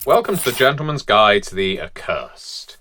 Welcome to the Gentleman's Guide to the Accursed.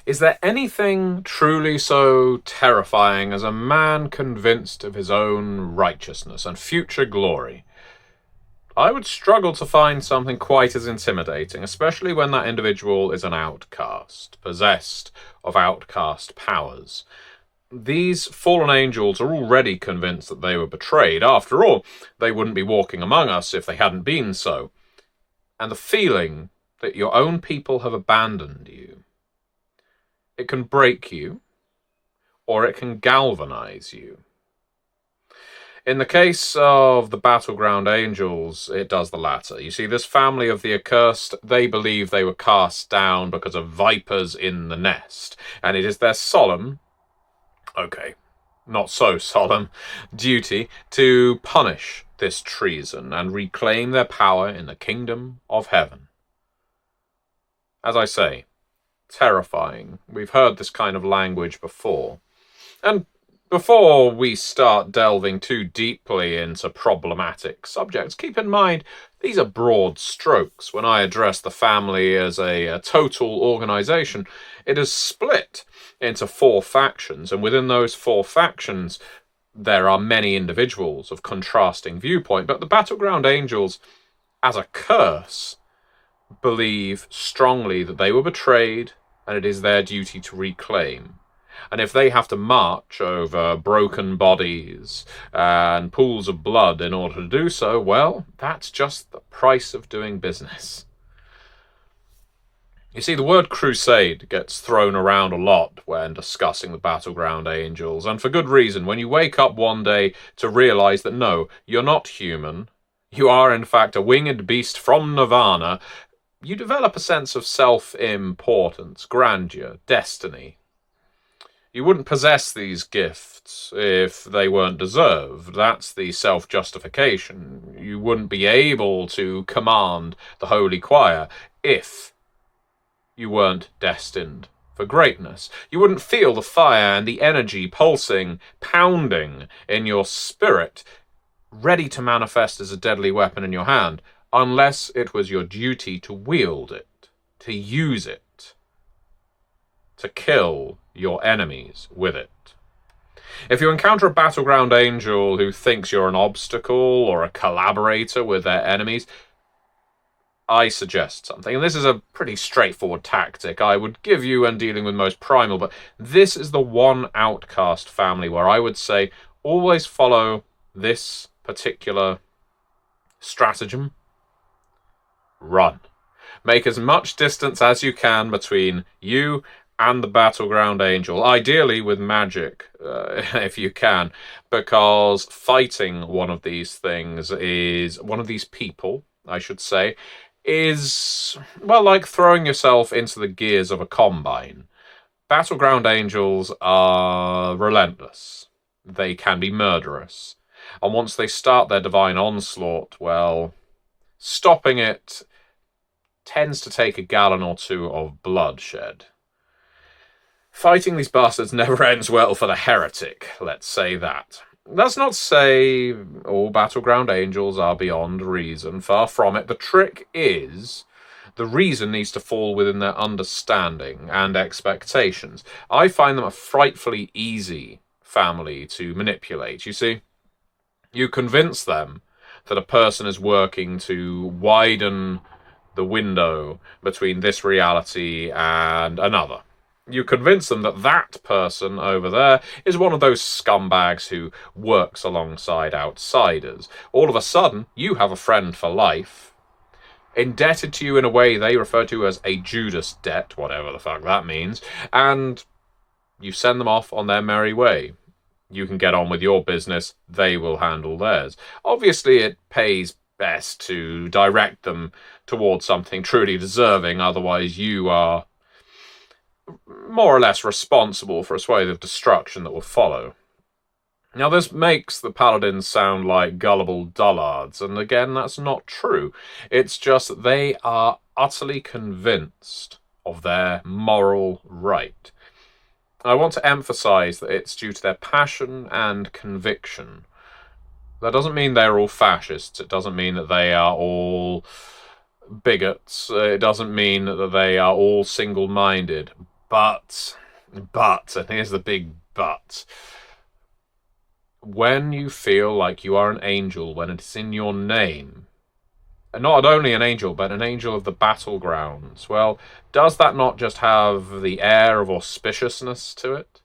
Is there anything truly so terrifying as a man convinced of his own righteousness and future glory? I would struggle to find something quite as intimidating, especially when that individual is an outcast, possessed of outcast powers. These fallen angels are already convinced that they were betrayed. After all, they wouldn't be walking among us if they hadn't been so. And the feeling that your own people have abandoned you, it can break you, or it can galvanize you. In the case of the Battleground Angels, it does the latter. You see, this family of the accursed, they believe they were cast down because of vipers in the nest, and it is their solemn, not so solemn, duty to punish this treason and reclaim their power in the kingdom of heaven. As I say, terrifying. We've heard this kind of language before. And before we start delving too deeply into problematic subjects, keep in mind these are broad strokes. When I address the family as a total organisation, it is split into 4 factions, and within those 4 factions there are many individuals of contrasting viewpoint. But the Battleground Angels, as a curse, believe strongly that they were betrayed and it is their duty to reclaim. And if they have to march over broken bodies and pools of blood in order to do so, well, that's just the price of doing business. You see, the word crusade gets thrown around a lot when discussing the Battleground Angels, and for good reason. When you wake up one day to realise that no, you're not human, you are in fact a winged beast from Nirvana, you develop a sense of self-importance, grandeur, destiny. You wouldn't possess these gifts if they weren't deserved. That's the self-justification. You wouldn't be able to command the Holy Choir if you weren't destined for greatness. You wouldn't feel the fire and the energy pulsing, pounding in your spirit, ready to manifest as a deadly weapon in your hand, unless it was your duty to wield it, to use it, to kill your enemies with it. If you encounter a Battleground Angel who thinks you're an obstacle or a collaborator with their enemies, I suggest something, and this is a pretty straightforward tactic I would give you when dealing with most primal, but this is the one outcast family where I would say always follow this particular stratagem. Run. Make as much distance as you can between you and the Battleground Angel, ideally with magic, if you can, because fighting one of these things one of these people, I should say, is, well, like throwing yourself into the gears of a combine. Battleground Angels are relentless. They can be murderous. And once they start their divine onslaught, well, stopping it tends to take a gallon or 2 of bloodshed. Fighting these bastards never ends well for the heretic, let's say that. That's not to say all Battleground Angels are beyond reason, far from it. The trick is, the reason needs to fall within their understanding and expectations. I find them a frightfully easy family to manipulate. You see, you convince them that a person is working to widen the window between this reality and another. You convince them that that person over there is one of those scumbags who works alongside outsiders. All of a sudden, you have a friend for life, indebted to you in a way they refer to as a Judas debt, whatever the fuck that means, and you send them off on their merry way. You can get on with your business, they will handle theirs. Obviously, it pays best to direct them towards something truly deserving, otherwise you are more or less responsible for a swathe of destruction that will follow. Now, this makes the paladins sound like gullible dullards, and again, that's not true. It's just that they are utterly convinced of their moral right. I want to emphasize that it's due to their passion and conviction. That doesn't mean they're all fascists. It doesn't mean that they are all bigots. It doesn't mean that they are all single-minded. But, and here's the big but, when you feel like you are an angel, when it's in your name, and not only an angel, but an angel of the battlegrounds, well, does that not just have the air of auspiciousness to it?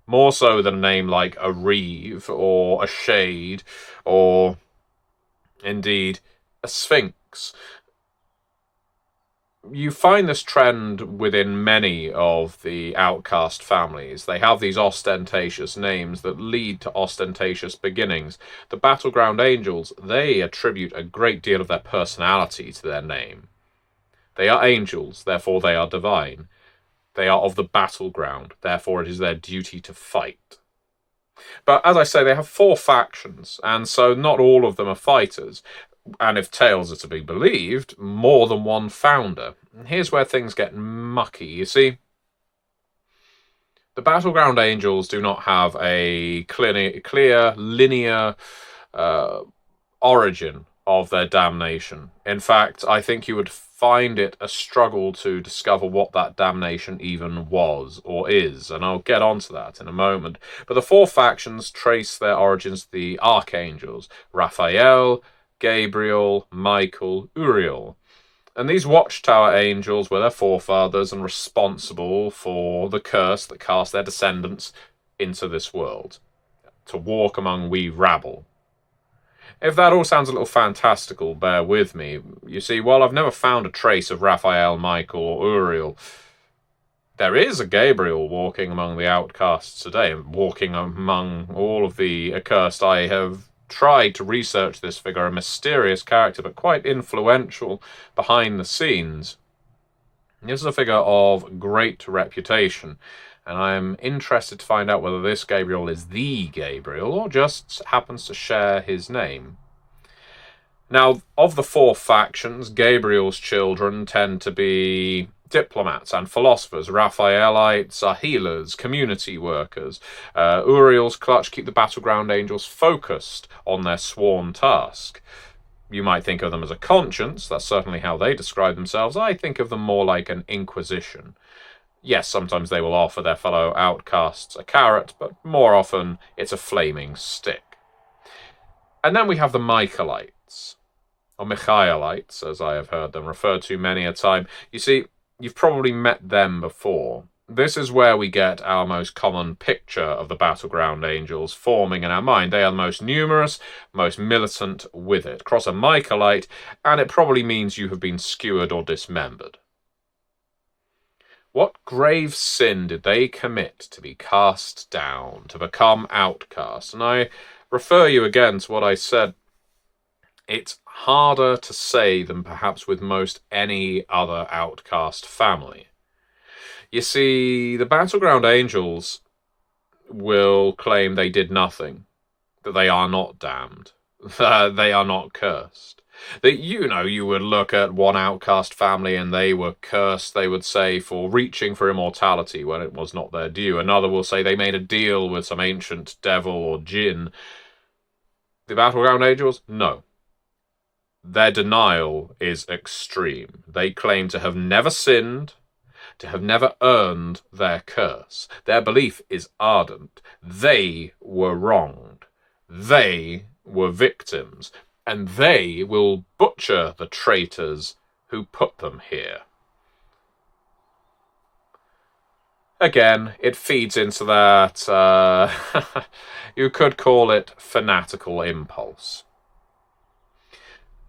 More so than a name like a Reeve, or a Shade, or, indeed, a Sphinx. You find this trend within many of the Outcast families. They have these ostentatious names that lead to ostentatious beginnings. The Battleground Angels, they attribute a great deal of their personality to their name. They are angels, therefore they are divine. They are of the battleground, therefore it is their duty to fight. But as I say, they have 4 factions, and so not all of them are fighters. And if tales are to be believed, more than one founder. Here's where things get mucky. You see, the Battleground Angels do not have a clear linear origin of their damnation. In fact, I think you would find it a struggle to discover what that damnation even was or is, and I'll get onto that in a moment. But the 4 factions trace their origins to the archangels: Raphael, Gabriel, Michael, Uriel. And these watchtower angels were their forefathers and responsible for the curse that cast their descendants into this world, to walk among we rabble. If that all sounds a little fantastical, bear with me. You see, while I've never found a trace of Raphael, Michael, or Uriel, there is a Gabriel walking among the outcasts today, walking among all of the accursed. I have tried to research this figure, a mysterious character, but quite influential behind the scenes. This is a figure of great reputation, and I am interested to find out whether this Gabriel is the Gabriel, or just happens to share his name. Now, of the 4 factions, Gabriel's children tend to be diplomats and philosophers. Raphaelites are healers, community workers. Uriel's clutch keep the Battleground Angels focused on their sworn task. You might think of them as a conscience. That's certainly how they describe themselves. I think of them more like an Inquisition. Yes, sometimes they will offer their fellow outcasts a carrot, but more often it's a flaming stick. And then we have the Michaelites, or Michaelites, as I have heard them referred to many a time. You see, you've probably met them before. This is where we get our most common picture of the Battleground Angels forming in our mind. They are the most numerous, most militant with it. Cross a Michaelite, and it probably means you have been skewered or dismembered. What grave sin did they commit to be cast down, to become outcast? And I refer you again to what I said. It's harder to say than perhaps with most any other outcast family. You see, the Battleground Angels will claim they did nothing, that they are not damned, that they are not cursed. That, you would look at one outcast family and they were cursed, they would say, for reaching for immortality when it was not their due. Another will say they made a deal with some ancient devil or djinn. The Battleground Angels? No. Their denial is extreme. They claim to have never sinned, to have never earned their curse. Their belief is ardent. They were wronged. They were victims. And they will butcher the traitors who put them here. Again, it feeds into that, you could call it fanatical impulse.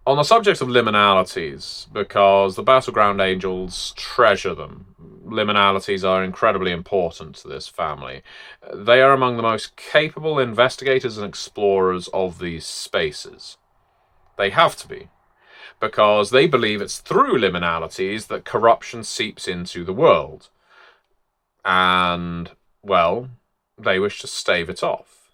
On the subject of liminalities, because the Battleground Angels treasure them, liminalities are incredibly important to this family. They are among the most capable investigators and explorers of these spaces. They have to be, because they believe it's through liminalities that corruption seeps into the world. And, well, they wish to stave it off.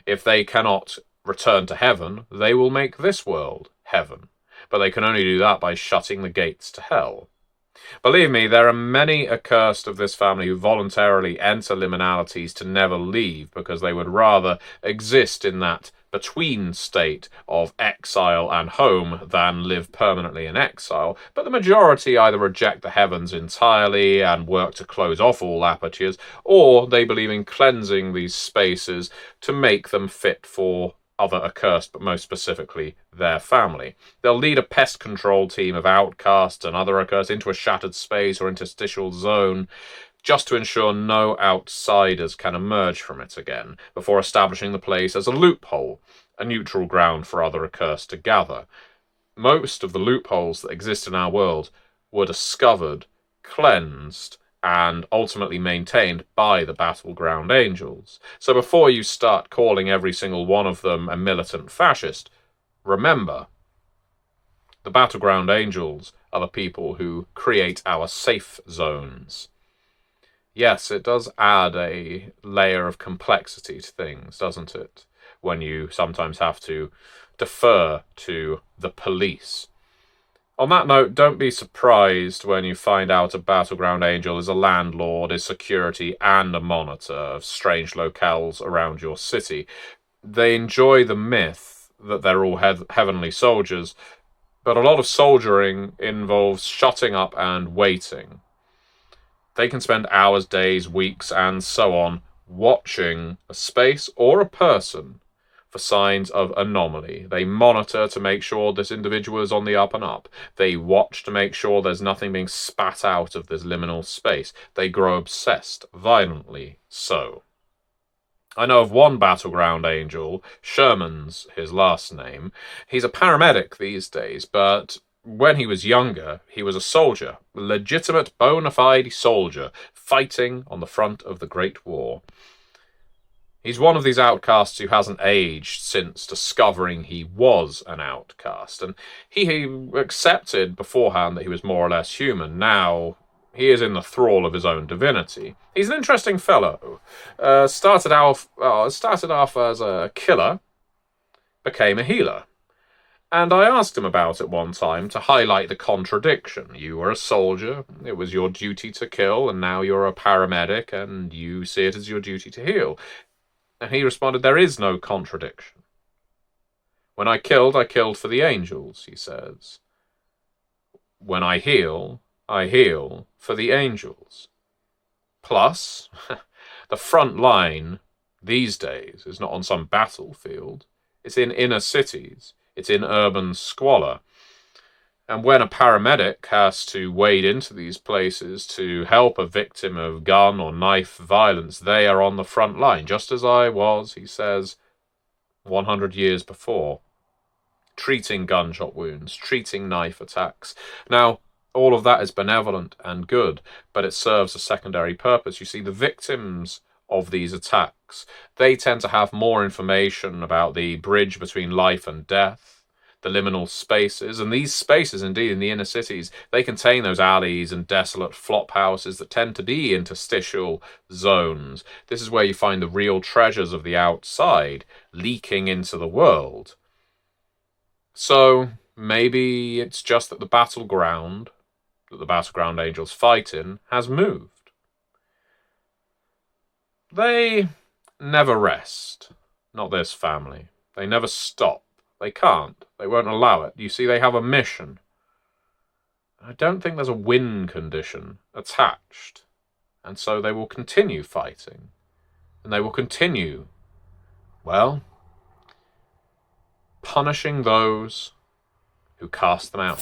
If they cannot return to heaven, they will make this world heaven. But they can only do that by shutting the gates to hell. Believe me, there are many accursed of this family who voluntarily enter liminalities to never leave because they would rather exist in that between state of exile and home than live permanently in exile. But the majority either reject the heavens entirely and work to close off all apertures, or they believe in cleansing these spaces to make them fit for other accursed, but most specifically their family. They'll lead a pest control team of outcasts and other accursed into a shattered space or interstitial zone just to ensure no outsiders can emerge from it again, before establishing the place as a loophole, a neutral ground for other accursed to gather. Most of the loopholes that exist in our world were discovered, cleansed, and ultimately maintained by the Battleground Angels. So before you start calling every single one of them a militant fascist, remember, the Battleground Angels are the people who create our safe zones. Yes, it does add a layer of complexity to things, doesn't it? When you sometimes have to defer to the police. On that note, don't be surprised when you find out a Battleground Angel is a landlord, is security, and a monitor of strange locales around your city. They enjoy the myth that they're all heavenly soldiers, but a lot of soldiering involves shutting up and waiting. They can spend hours, days, weeks, and so on watching a space or a person for signs of anomaly. They monitor to make sure this individual is on the up and up. They watch to make sure there's nothing being spat out of this liminal space. They grow obsessed, violently so. I know of one Battleground Angel, Sherman's his last name. He's a paramedic these days, but when he was younger, he was a soldier, a legitimate bona fide soldier, fighting on the front of the Great War. He's one of these outcasts who hasn't aged since discovering he was an outcast, and he accepted beforehand that he was more or less human. Now he is in the thrall of his own divinity. He's an interesting fellow. Started off as a killer, became a healer. And I asked him about it one time to highlight the contradiction. You were a soldier, it was your duty to kill, and now you're a paramedic, and you see it as your duty to heal. And he responded, there is no contradiction. When I killed for the angels, he says. When I heal for the angels. Plus, the front line these days is not on some battlefield. It's in inner cities. It's in urban squalor. And when a paramedic has to wade into these places to help a victim of gun or knife violence, they are on the front line, just as I was, he says, 100 years before. Treating gunshot wounds, treating knife attacks. Now, all of that is benevolent and good, but it serves a secondary purpose. You see, the victims of these attacks, they tend to have more information about the bridge between life and death, the liminal spaces, and these spaces, indeed, in the inner cities, they contain those alleys and desolate flop houses that tend to be interstitial zones. This is where you find the real treasures of the outside leaking into the world. So, maybe it's just that the battleground that the Battleground Angels fight in has moved. They never rest. Not this family. They never stop. They can't. They won't allow it. You see, they have a mission. I don't think there's a win condition attached. And so they will continue fighting. And they will continue, well, punishing those who cast them out.